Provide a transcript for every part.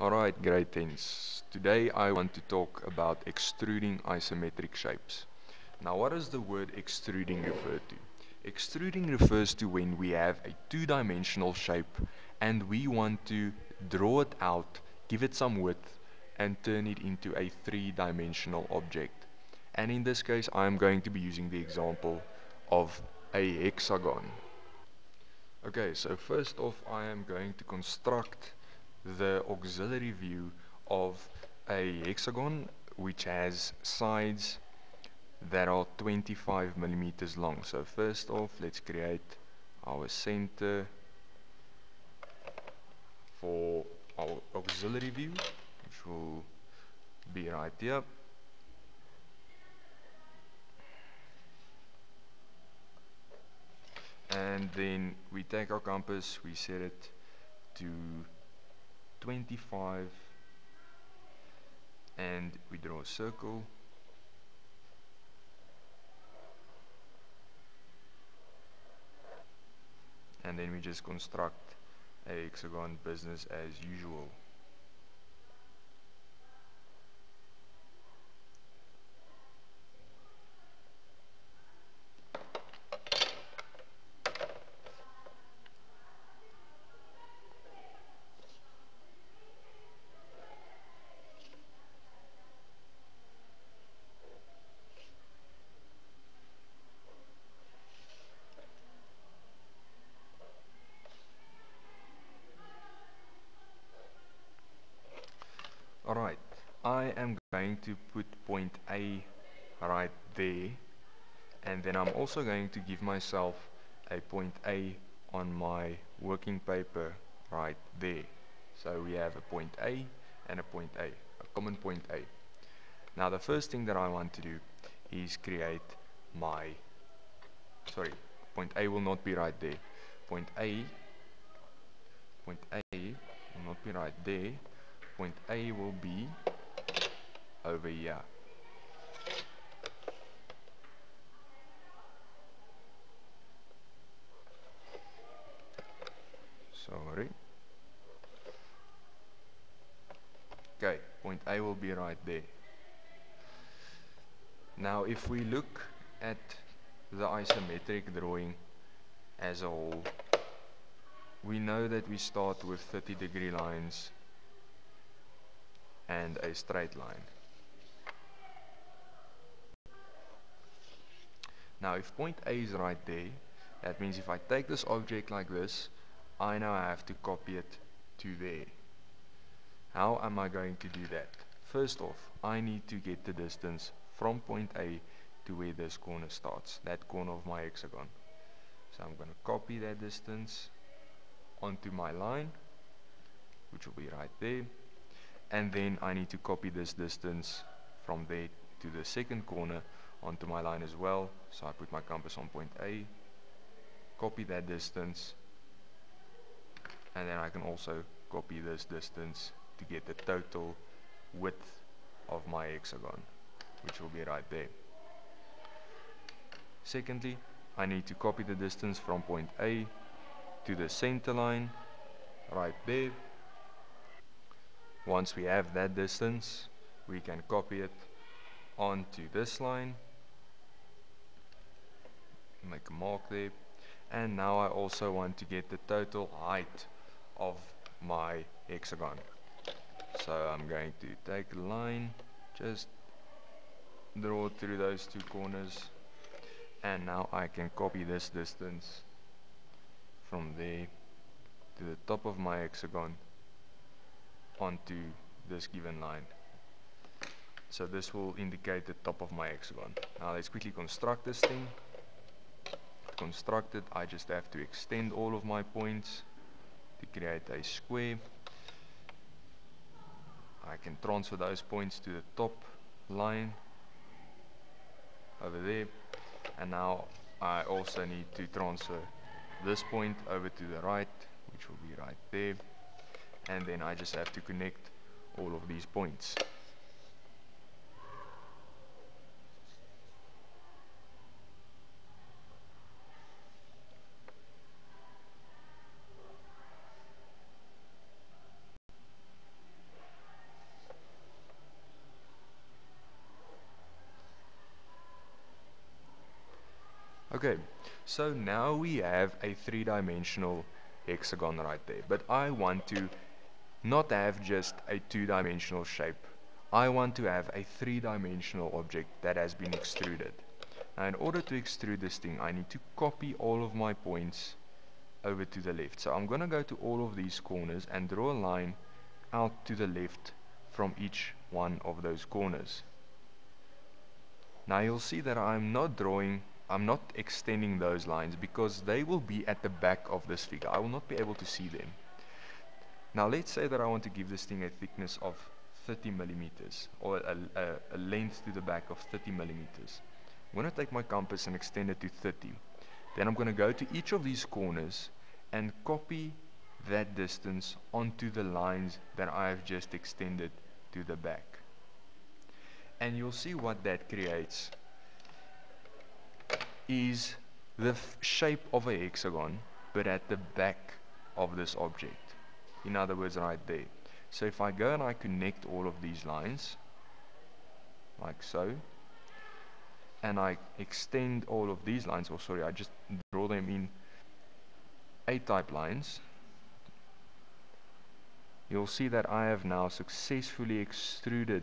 Alright, great things. Today I want to talk about extruding isometric shapes. Now, what does the word extruding refer to? Extruding refers to when we have a two-dimensional shape and we want to draw it out, give it some width, and turn it into a three-dimensional object. And in this case, I'm going to be using the example of a hexagon. Okay, so first off, I am going to construct the auxiliary view of a hexagon which has sides that are 25 millimeters long. So first off, let's create our center for our auxiliary view, which will be right here. And then we take our compass, we set it to 25, and we draw a circle. And then we just construct a hexagon business as usual. Alright, I am going to put point A right there, and then I'm also going to give myself a point A on my working paper right there. So we have a point A and a point A, a common point A. Now the first thing that I want to do is create my, point A will not be right there. Point A will not be right there. Point A will be over here. Sorry. Okay, point A will be right there. Now if we look at the isometric drawing as a whole, we know that we start with 30-degree lines and a straight line. Now if point A is right there, that means if I take this object like this, I now have to copy it to there. How am I going to do that? First off, I need to get the distance from point A to where this corner starts, that corner of my hexagon. So I'm going to copy that distance onto my line, which will be right there, and then I need to copy this distance from there to the second corner onto my line as well. So I put my compass on point A, copy that distance, and then I can also copy this distance to get the total width of my hexagon, which will be right there. Secondly, I need to copy the distance from point A to the center line right there. Once we have that distance, we can copy it onto this line, make a mark there, and now I also want to get the total height of my hexagon. So I'm going to take a line, just draw through those two corners, and now I can copy this distance from there to the top of my hexagon onto this given line. So this will indicate the top of my hexagon. Now let's quickly construct this thing. To construct it, I just have to extend all of my points to create a square. I can transfer those points to the top line over there, and now I also need to transfer this point over to the right, which will be right there, and then I just have to connect all of these points. Okay, so now we have a three-dimensional hexagon right there, but I want to not have just a two-dimensional shape. I want to have a three-dimensional object that has been extruded. Now in order to extrude this thing, I need to copy all of my points over to the left. So I'm going to go to all of these corners and draw a line out to the left from each one of those corners. Now you'll see that I'm not extending those lines because they will be at the back of this figure. I will not be able to see them. Now let's say that I want to give this thing a thickness of 30 millimeters, or a length to the back of 30 millimeters. I'm going to take my compass and extend it to 30. Then I'm going to go to each of these corners and copy that distance onto the lines that I have just extended to the back. And you'll see what that creates is the shape of a hexagon, but at the back of this object. In other words, right there. So if I go and I connect all of these lines, like so, and I extend all of these lines, or sorry, I just draw them in A-type lines, you'll see that I have now successfully extruded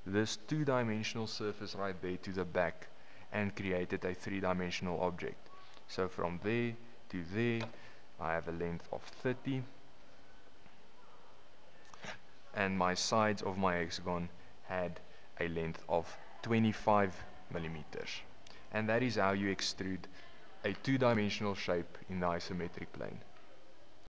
this two-dimensional surface right there to the back and created a three-dimensional object. So from there to there, I have a length of 30, and my sides of my hexagon had a length of 25 millimeters. And that is how you extrude a two-dimensional shape in the isometric plane.